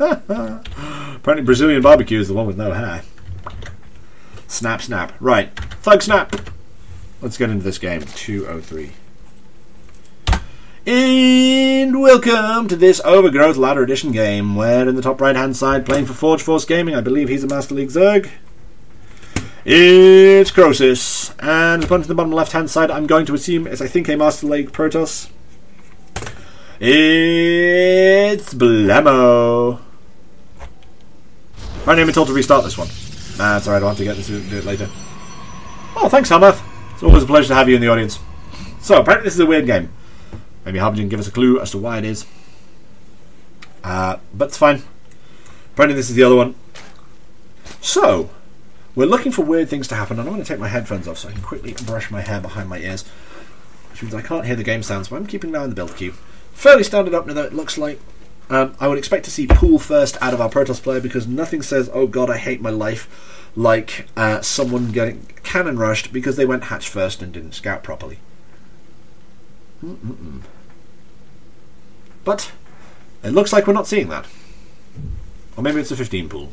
Apparently Brazilian barbecue is the one with no hair. Snap, snap. Right. Thug snap. Let's get into this game. 203. And welcome to this Overgrowth Ladder Edition game, where in the top right hand side, playing for Forge Force Gaming, I believe he's a Master League Zerg, it's Krosis. And opponent in the bottom left hand side, I'm going to assume is, I think, a Master League Protoss. It's Blemo. I didn't even told to restart this one. Nah, it's alright, I'll have to get this do it later. Oh, thanks, Hamath. It's always a pleasure to have you in the audience. So, apparently this is a weird game. Maybe Harb didn't give us a clue as to why it is. But it's fine. Apparently this is the other one. So, we're looking for weird things to happen, and I'm going to take my headphones off so I can quickly brush my hair behind my ears. Which means I can't hear the game sounds, but I'm keeping an eye on the build queue. Fairly standard opener though, it looks like. I would expect to see Pool first out of our Protoss player, because nothing says, oh god, I hate my life, like someone getting cannon rushed because they went hatch first and didn't scout properly. But it looks like we're not seeing that. Or maybe it's a 15 pool.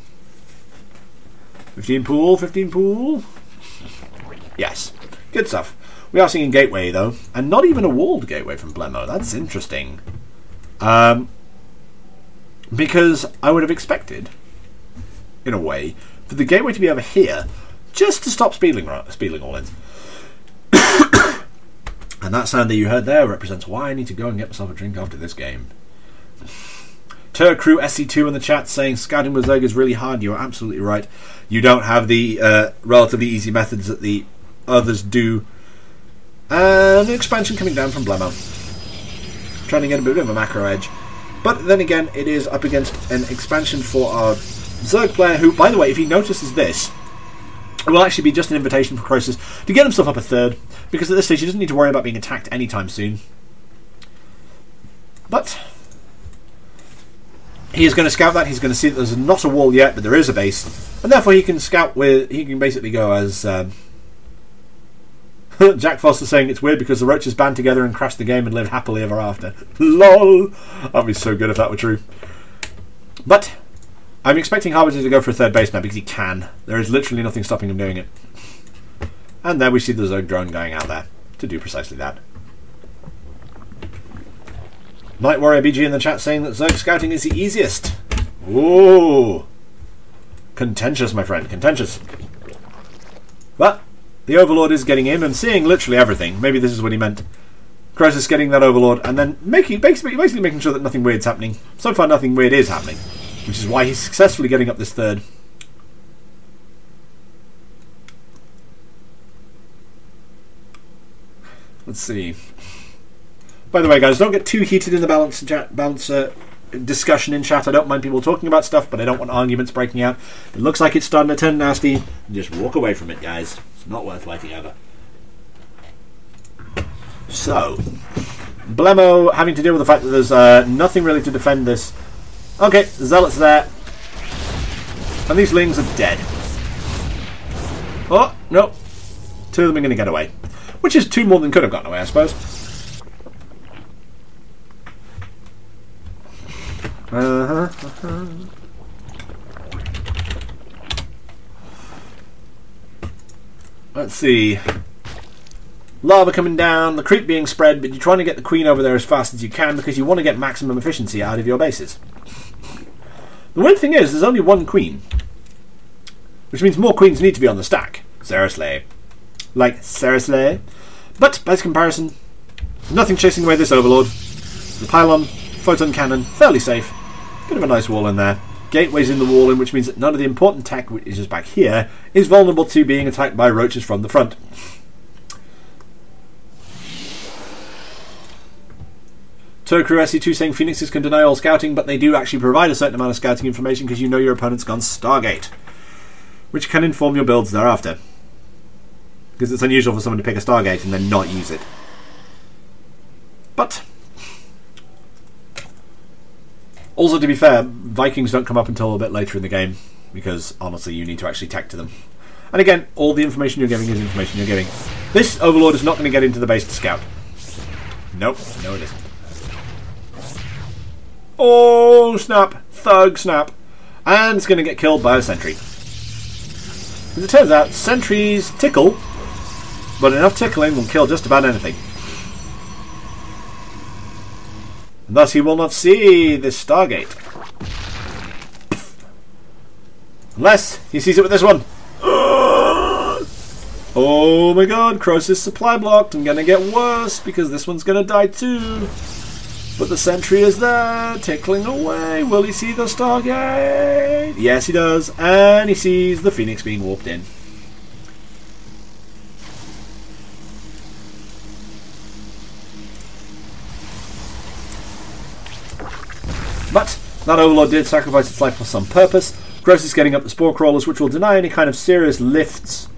15 pool, 15 pool. Yes, good stuff. We are seeing Gateway though, and not even a walled Gateway from Blemo. That's interesting. Because I would have expected, in a way, for the Gateway to be over here, just to stop speeding all-ins. And that sound that you heard there represents why I need to go and get myself a drink after this game. Crew SC2 in the chat saying scouting with Zerg is really hard. You're absolutely right. You don't have the relatively easy methods that the others do. And an expansion coming down from Blemo. Trying to get a bit of a macro edge. But then again, it is up against an expansion for our Zerg player who, by the way, if he notices this, it will actually be just an invitation for Krosis to get himself up a third, because at this stage he doesn't need to worry about being attacked anytime soon. But he is going to scout that. He's going to see that there's not a wall yet, but there is a base, and therefore he can scout with. He can basically go as Jack Foster saying it's weird because the roaches band together and crash the game and live happily ever after. LOL. That'd be so good if that were true. But I'm expecting Harbinger to go for a third base now because he can. There is literally nothing stopping him doing it. And there we see the Zerg drone going out there to do precisely that. Night Warrior BG in the chat saying that Zerg scouting is the easiest. Ooh. Contentious, my friend. Contentious. But the Overlord is getting in and seeing literally everything. Maybe this is what he meant. Krosis getting that Overlord and then basically making sure that nothing weird's happening. So far nothing weird is happening, which is why he's successfully getting up this third. Let's see. By the way, guys, don't get too heated in the balance discussion in chat. I don't mind people talking about stuff, but I don't want arguments breaking out. It looks like it's starting to turn nasty. Just walk away from it, guys. It's not worth fighting over. So, Blemo having to deal with the fact that there's nothing really to defend this. Okay, the Zealot's there. And these Lings are dead. Oh, no. Two of them are going to get away. Which is two more than could have gotten away, I suppose. Let's see. Lava coming down, the creep being spread, but you're trying to get the queen over there as fast as you can because you want to get maximum efficiency out of your bases. The weird thing is, there's only one queen, which means more queens need to be on the stack. Seriously. Like, seriously? But, by comparison, nothing chasing away this Overlord. The pylon, photon cannon, fairly safe. Bit of a nice wall in there. Gateways in the wall, in which means that none of the important tech, which is just back here, is vulnerable to being attacked by roaches from the front. Crew SC2 saying Phoenixes can deny all scouting, but they do actually provide a certain amount of scouting information because you know your opponent's gone Stargate, which can inform your builds thereafter. Because it's unusual for someone to pick a Stargate and then not use it. But also, to be fair, Vikings don't come up until a bit later in the game because honestly you need to actually tech to them. And again, all the information you're giving is information you're giving. This Overlord is not going to get into the base to scout. Nope, no it isn't. Oh snap! Thug snap. And it's going to get killed by a sentry. As it turns out, sentries tickle, but enough tickling will kill just about anything. And thus he will not see this Stargate. Unless he sees it with this one. Oh my god, Krosis supply blocked. I'm going to get worse because this one's going to die too. But the sentry is there, tickling away. Will he see the Stargate? Yes, he does. And he sees the Phoenix being warped in. But that Overlord did sacrifice its life for some purpose. Krosis is getting up the Spore Crawlers, which will deny any kind of serious lifts.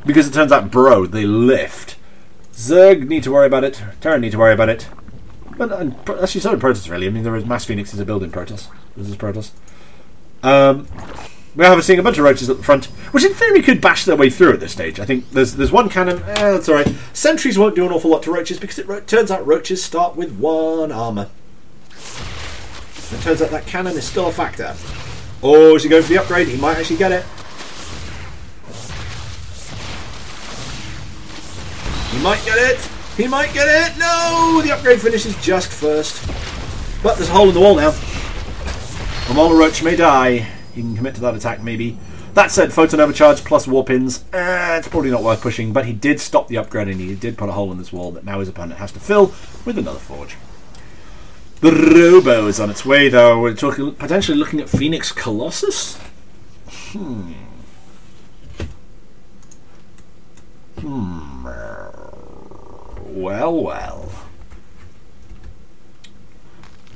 Because it turns out, bro, they lift. Zerg need to worry about it. Terran need to worry about it. But actually, so did Protoss, really. I mean, there is mass Phoenixes a build in Protoss. This is Protoss. We're seeing a bunch of roaches at the front, which in theory could bash their way through at this stage. I think there's one cannon. That's alright. Sentries won't do an awful lot to roaches because it turns out roaches start with 1 armour. It turns out that cannon is still a factor. Oh, is he going for the upgrade? He might actually get it. He might get it. He might get it. No, the upgrade finishes just first. But there's a hole in the wall now. A Molar Roach may die. He can commit to that attack, maybe. That said, Photon Overcharge plus War Pins. It's probably not worth pushing, but he did stop the upgrade and he did put a hole in this wall that now his opponent has to fill with another forge. The Robo is on its way, though. We're potentially looking at Phoenix Colossus? Well.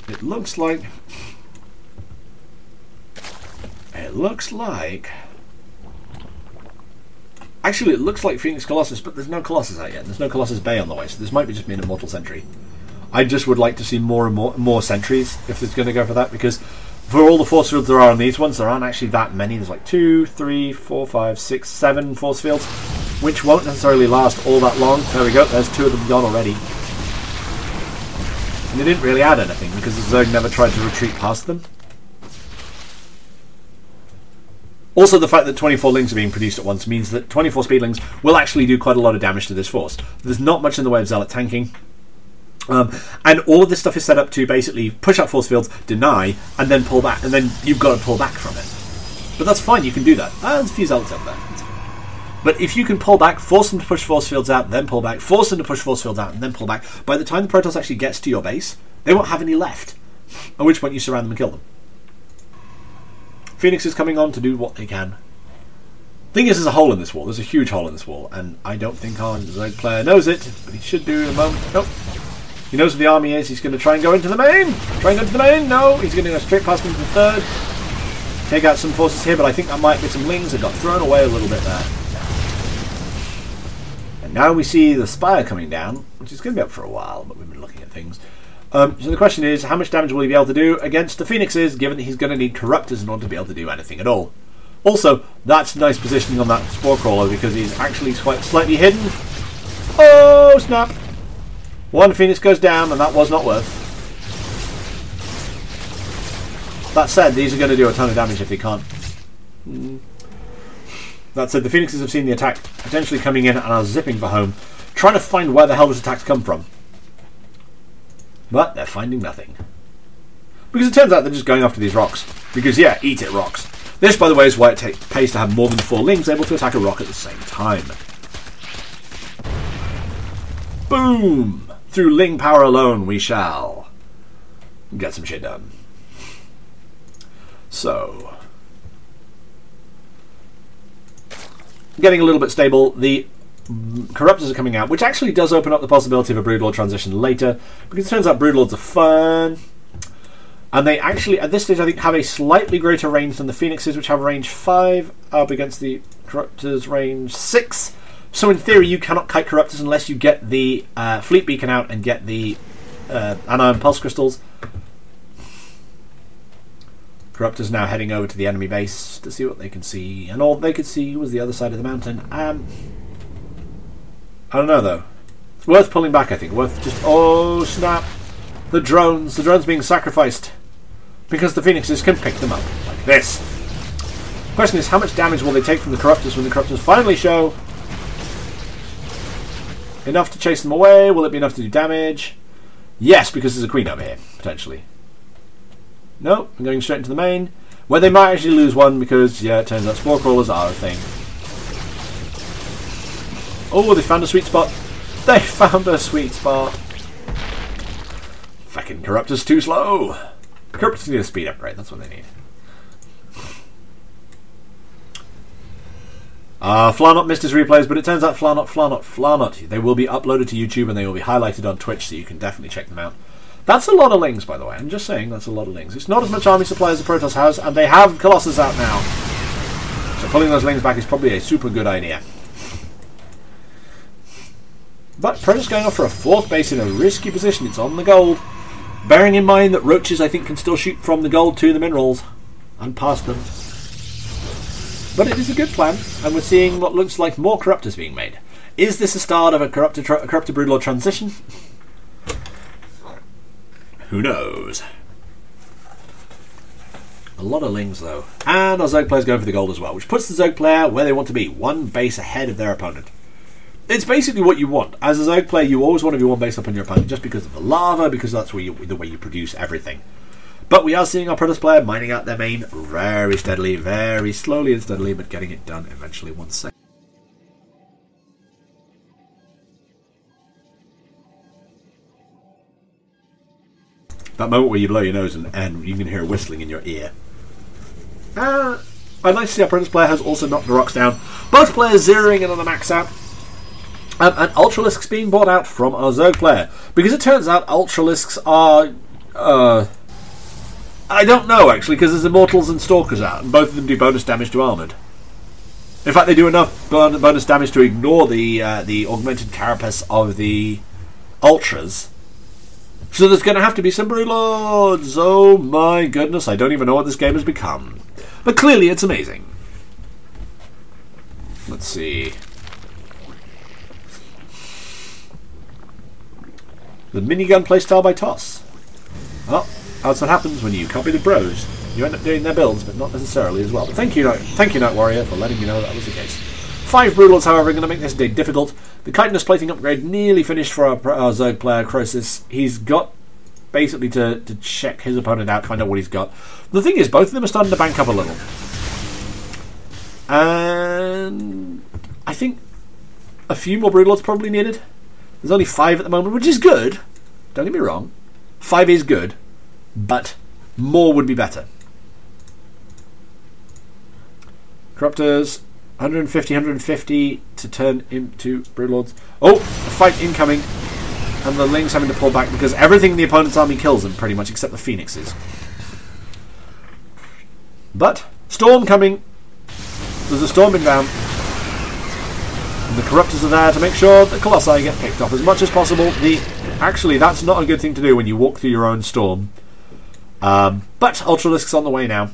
It looks like... Actually, it looks like Phoenix Colossus, but there's no Colossus out yet. There's no Colossus Bay on the way, so this might be just be an Immortal Sentry. I just would like to see more and more sentries if it's going to go for that, because for all the force fields there are on these ones, there aren't actually that many. There's like 2, 3, 4, 5, 6, 7 force fields, which won't necessarily last all that long. There we go, there's 2 of them gone already. And they didn't really add anything because the Zerg never tried to retreat past them. Also, the fact that 24 lings are being produced at once means that 24 speedlings will actually do quite a lot of damage to this force. There's not much in the way of Zealot tanking. And all of this stuff is set up to basically push up force fields, deny, and then pull back. And then you've got to pull back from it. But that's fine, you can do that. There's a few Zealots over there. But if you can pull back, force them to push force fields out, then pull back, force them to push force fields out, and then pull back, by the time the Protoss actually gets to your base, they won't have any left. At which point you surround them and kill them. Phoenix is coming on to do what they can. Thing is, there's a hole in this wall. There's a huge hole in this wall, and I don't think our Zerg player knows it, but he should do in a moment. Nope. He knows where the army is. He's going to try and go into the main. No, he's going to go straight past into the third. Take out some forces here, but I think that might be some lings that got thrown away a little bit there. And now we see the Spire coming down, which is going to be up for a while, but we've been looking at things. So the question is, how much damage will he be able to do against the Phoenixes, given that he's going to need Corruptors in order to be able to do anything at all? Also, that's nice positioning on that Spore Crawler, because he's actually quite slightly hidden. Oh, snap! One Phoenix goes down, and that was not worth. That said, these are going to do a ton of damage if they can't. That said, the Phoenixes have seen the attack potentially coming in and are zipping for home, trying to find where the hell those attacks come from. But they're finding nothing. Because it turns out they're just going after these rocks. Because, yeah, eat it, rocks. This, by the way, is why it pays to have more than 4 lings able to attack a rock at the same time. Boom! Through ling power alone, we shall get some shit done. So, getting a little bit stable. The Corruptors are coming out, which actually does open up the possibility of a Broodlord transition later, because it turns out Broodlords are fun. And they actually, at this stage, I think, have a slightly greater range than the Phoenixes, which have range 5 up against the Corruptors range 6. So in theory, you cannot kite Corruptors unless you get the Fleet Beacon out and get the Anion Pulse Crystals. Corruptors now heading over to the enemy base to see what they can see. And all they could see was the other side of the mountain. I don't know, though. It's worth pulling back, I think. Worth just... Oh, snap. The drones being sacrificed. because the Phoenixes can pick them up like this. The question is, how much damage will they take from the Corruptors when the Corruptors finally show? Enough to chase them away? Will it be enough to do damage? Yes, because there's a Queen over here, potentially. No, I'm going straight into the main, where they might actually lose one because, yeah, it turns out Spore Crawlers are a thing. Oh, they found a sweet spot. They found a sweet spot. Fucking Corruptors too slow. Corruptors need a speed upgrade, that's what they need. Flarnot missed his replays, but it turns out Flarnot. They will be uploaded to YouTube and they will be highlighted on Twitch, so you can definitely check them out. That's a lot of lings, by the way. I'm just saying, that's a lot of lings. It's not as much army supply as the Protoss has, and they have Colossus out now. So pulling those lings back is probably a super good idea. But Protoss going off for a 4th base in a risky position. It's on the gold. Bearing in mind that roaches, I think, can still shoot from the gold to the minerals and past them. But it is a good plan, and we're seeing what looks like more Corruptors being made. Is this a start of a Corruptor Broodlord transition? Who knows? A lot of lings, though. And our Zerg player's going for the gold as well, which puts the Zerg player where they want to be, 1 base ahead of their opponent. It's basically what you want. As a Zerg player, you always want to be 1 base up on your opponent, just because of the lava, because that's where the way you produce everything. But we are seeing our Protoss player mining out their main very steadily, very slowly and steadily, but getting it done eventually 1 second. That moment where you blow your nose and you can hear whistling in your ear. I'd like to see our Protoss player has also knocked the rocks down. Both players zeroing in on the max out. And Ultralisks being bought out from our Zerg player. Because it turns out Ultralisks are... I don't know, actually, because there's Immortals and Stalkers out, and both of them do bonus damage to Armoured. In fact, they do enough bonus damage to ignore the augmented carapace of the Ultras. So there's going to have to be some Broodlords. Oh my goodness, I don't even know what this game has become. But clearly it's amazing. Let's see. The minigun playstyle by Toss. Oh, that's what happens when you copy the bros. You end up doing their builds, but not necessarily as well. But thank you, Night Warrior, for letting me know that was the case. 5 Broodlords, however, are going to make this day difficult. The chitinous plating upgrade nearly finished for our Zerg player, Krosis. He's got basically to check his opponent out, find out what he's got. The thing is, both of them are starting to bank up a little. And I think a few more Broodlords probably needed. There's only 5 at the moment, which is good. Don't get me wrong. 5 is good, but more would be better. Corruptors, 150, 150 to turn into Broodlords. Oh, a fight incoming. And the Lings having to pull back because everything in the opponent's army kills them, pretty much, except the Phoenixes. But, storm coming. There's a storm inbound. And the Corruptors are there to make sure the Colossi get picked off as much as possible. Actually, that's not a good thing to do when you walk through your own storm. But Ultralisk's on the way now.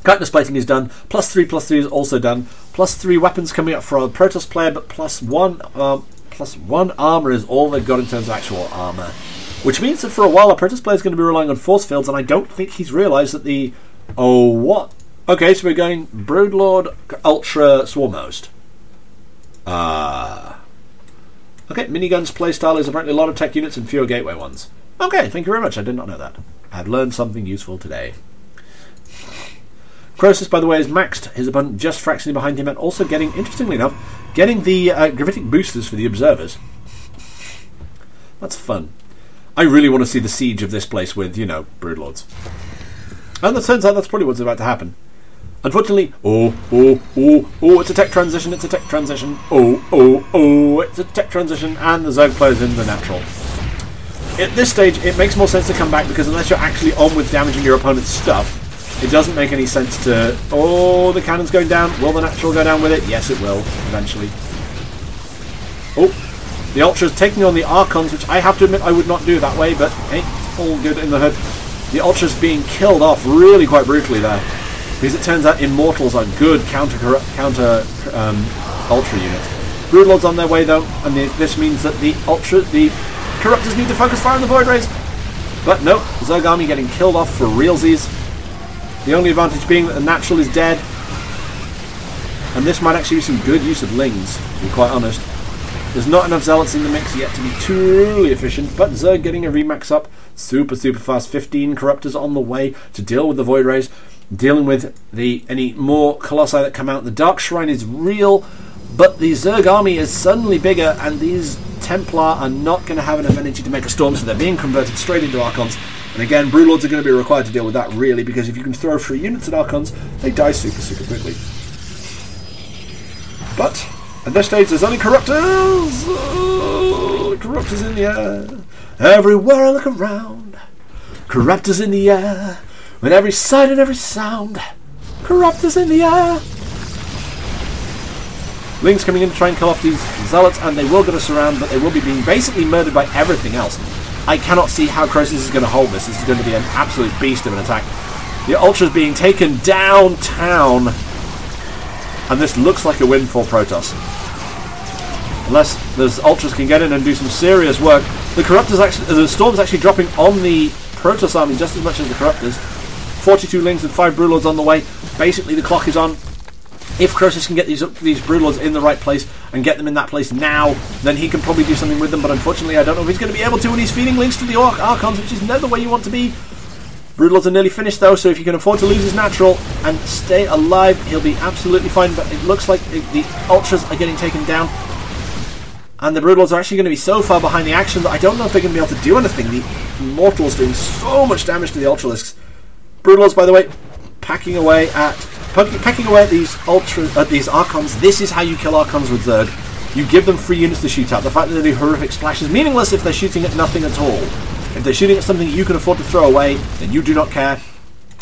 Chitinous plating is done. +3/+3 is also done. +3 weapons coming up for our Protoss player, but +1 armor is all they've got in terms of actual armor. Which means that for a while our Protoss player is going to be relying on force fields, and I don't think he's realised that the... Oh, what? Okay, so we're going Broodlord Ultra Swarm Host. Okay, miniguns playstyle is apparently a lot of tech units and fewer gateway ones. Okay, thank you very much. I did not know that. I've learned something useful today. Krosis, by the way, is maxed. His opponent just fractionally behind him, and also getting, interestingly enough, getting the gravitic boosters for the observers. That's fun. I really want to see the siege of this place with, you know, Broodlords. And it turns out that's probably what's about to happen. Unfortunately, it's a tech transition, it's a tech transition, it's a tech transition, and the Zerg player's in the natural. At this stage, it makes more sense to come back, because unless you're actually on with damaging your opponent's stuff, it doesn't make any sense to... Oh, the cannon's going down. Will the natural go down with it? Yes, it will, eventually. Oh, the Ultra's taking on the Archons, which I have to admit I would not do that way, but hey, all good in the hood. The Ultra's being killed off really quite brutally there. Because it turns out Immortals are good counter Ultra units. Broodlords on their way though, and this means that the Corruptors need to focus fire on the Void Rays. But no, Zerg army getting killed off for realsies. The only advantage being that the natural is dead. And this might actually be some good use of Lings, to be quite honest. There's not enough Zealots in the mix yet to be truly efficient, but Zerg getting a remax up super fast. 15 Corruptors on the way to deal with the Void Rays, dealing with any more Colossi that come out. The Dark Shrine is real, but the Zerg army is suddenly bigger, and these Templar are not going to have enough energy to make a storm, so they're being converted straight into Archons. And again, Broodlords are going to be required to deal with that, really, because if you can throw 3 units at Archons, they die super quickly. But at this stage, there's only Corruptors! Oh, Corruptors in the air. Everywhere I look around, Corruptors in the air. With every sight and every sound, Corruptors in the air. Lings coming in to try and kill off these Zealots, and they will get a surround, but they will be being basically murdered by everything else. I cannot see how Krosis is going to hold this. This is going to be an absolute beast of an attack. The Ultra's being taken downtown, and this looks like a win for Protoss. Unless those Ultras can get in and do some serious work. The Corruptors actually, the Storm's actually dropping on the Protoss army just as much as the Corruptors. 42 Lings and 5 Broodlords on the way. Basically, the clock is on. If Krosis can get these Broodlords in the right place and get them in that place now, then he can probably do something with them, but unfortunately I don't know if he's going to be able to when he's feeding Lings to the Archons, which is never where you want to be. Broodlords are nearly finished though, so if he can afford to lose his natural and stay alive, he'll be absolutely fine, but it looks like the Ultras are getting taken down. And the Broodlords are actually going to be so far behind the action that I don't know if they're going to be able to do anything. The Immortals doing so much damage to the Ultralisks. Broodlords, by the way, packing away at these Archons. This is how you kill Archons with Zerg. You give them 3 units to shoot at. The fact that they do horrific splash is meaningless if they're shooting at nothing at all. If they're shooting at something you can afford to throw away, then you do not care.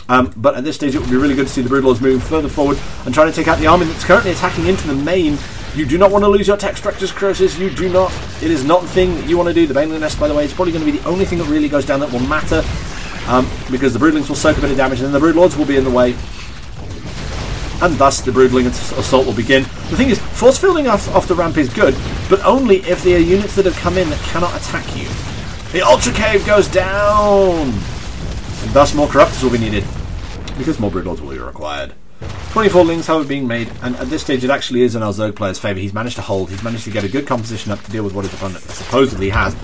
But at this stage it would be really good to see the Broodlords moving further forward and trying to take out the army that's currently attacking into the main. You do not want to lose your tech structures, Krosis. You do not. It is not the thing that you want to do. The Baneling Nest, by the way, is probably going to be the only thing that really goes down that will matter. Because the Broodlings will soak a bit of damage and then the Broodlords will be in the way. And thus the Broodling assault will begin. The thing is, force fielding off the ramp is good, but only if there are units that have come in that cannot attack you. The Ultra Cave goes down! And thus more Corruptors will be needed, because more Broodlords will be required. 24 Lings, however, being made, and at this stage it actually is in our Zerg player's favour. He's managed to hold, he's managed to get a good composition up to deal with what his opponent supposedly has.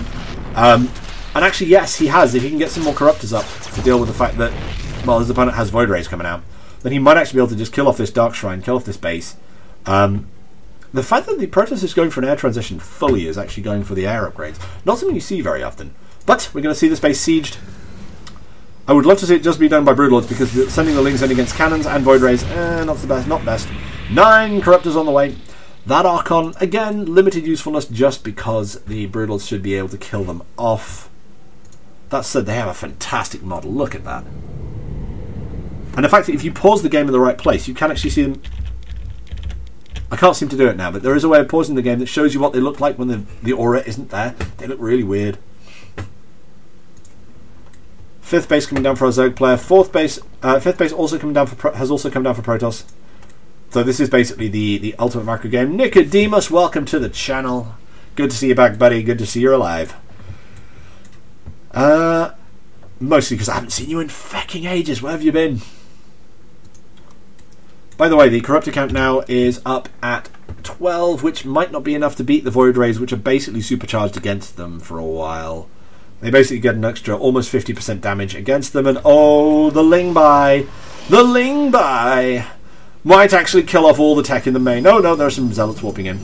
And actually, yes, he has. If he can get some more Corruptors up to deal with the fact that, well, his opponent has Void Rays coming out, then he might actually be able to just kill off this Dark Shrine, kill off this base. The fact that the Protoss is going for an air transition fully is actually going for the air upgrades. Not something you see very often. But we're going to see this base sieged. I would love to see it just be done by Broodlords, because sending the Lings in against cannons and Void Rays, not the best, not best. 9 Corruptors on the way. That Archon, again, limited usefulness just because the Broodlords should be able to kill them off. That said, they have a fantastic model. Look at that. And the fact that if you pause the game in the right place, you can actually see them. I can't seem to do it now, but there is a way of pausing the game that shows you what they look like when the aura isn't there. They look really weird. 5th base coming down for our Zerg player. 5th base also coming down has also come down for Protoss. So this is basically the ultimate macro game. Nicodemus, welcome to the channel. Good to see you back, buddy. Good to see you're alive. Mostly because I haven't seen you in fucking ages. Where have you been? By the way, the Corruptor count now is up at 12, which might not be enough to beat the Void Rays, which are basically supercharged against them for a while. They basically get an extra almost 50% damage against them, and oh, the Lingbai! The Lingbai! Might actually kill off all the tech in the main. Oh no, there are some Zealots warping in.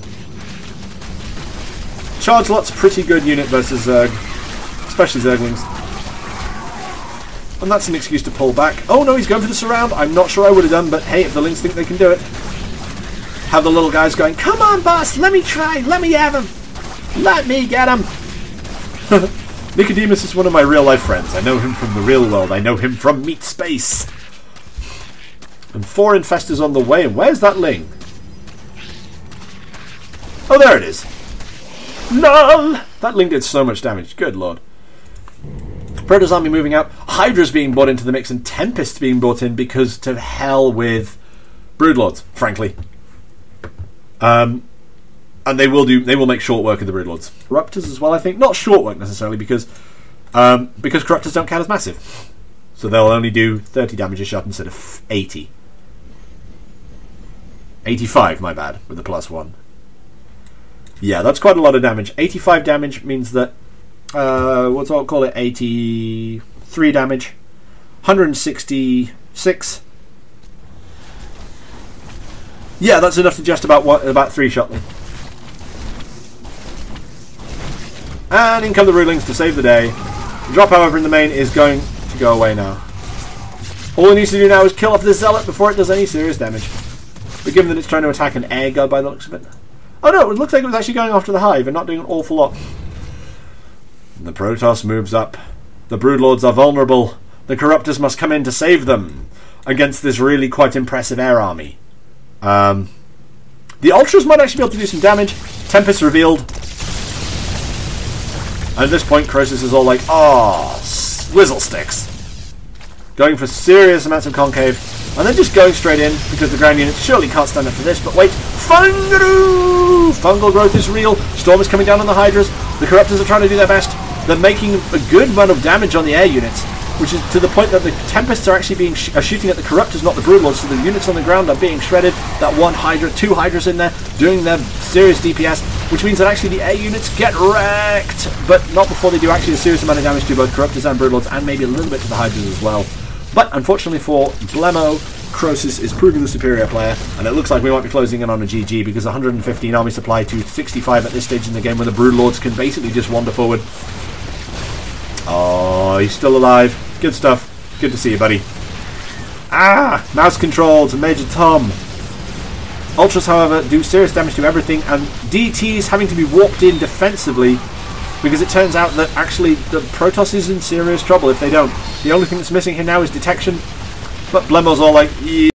Charge Lot's pretty good unit versus Zerg, especially Zerglings. And that's an excuse to pull back. Oh no, he's going for the surround. I'm not sure I would have done, but hey, if the Lings think they can do it. Have the little guys going, come on boss, let me try, let me have him. Let me get him. Nicodemus is one of my real life friends. I know him from the real world. I know him from Meat Space. And 4 Infestors on the way. And where's that Ling? Oh, there it is. LOL! That Ling did so much damage. Good lord. Protoss army moving out. Hydra's being brought into the mix, and Tempest's being brought in because to hell with Broodlords, frankly. And they will make short work of the Broodlords. Raptors as well, I think. Not short work necessarily, because because Corruptors don't count as massive. So they'll only do 30 damage a shot instead of 80. 85, my bad, with the +1. Yeah, that's quite a lot of damage. 85 damage means that, what's I'll call it, 83 damage. 166. Yeah, that's enough to just about 3-shot them. And in come the Rulings to save the day. The drop, however, in the main is going to go away now. All it needs to do now is kill off this Zealot before it does any serious damage. But given that it's trying to attack an air god by the looks of it... Oh no, it looks like it was actually going after the Hive and not doing an awful lot. The Protoss moves up. The Broodlords are vulnerable. The Corruptors must come in to save them against this really quite impressive air army. The Ultras might actually be able to do some damage. Tempest revealed. And at this point, Krosis is all like, oh, swizzle sticks. Going for serious amounts of concave. And then just going straight in, because the ground units surely can't stand up to this. But wait, fungal growth is real. Storm is coming down on the Hydras. The Corruptors are trying to do their best. They're making a good amount of damage on the air units, which is to the point that the Tempests are actually being shooting at the Corruptors, not the Broodlords, so the units on the ground are being shredded. That one Hydra, 2 Hydras in there, doing their serious DPS, which means that actually the air units get wrecked, but not before they do actually a serious amount of damage to both Corruptors and Broodlords, and maybe a little bit to the Hydras as well. But unfortunately for Blemo, Krosis is proving the superior player, and it looks like we might be closing in on a GG, because 115 army supply to 65 at this stage in the game, when the Broodlords can basically just wander forward. Oh, he's still alive. Good stuff. Good to see you, buddy. Ah! Mouse control to Major Tom. Ultras, however, do serious damage to everything, and DT's having to be warped in defensively, because it turns out that actually the Protoss is in serious trouble if they don't. The only thing that's missing here now is detection, but Blemo's all like, yeah.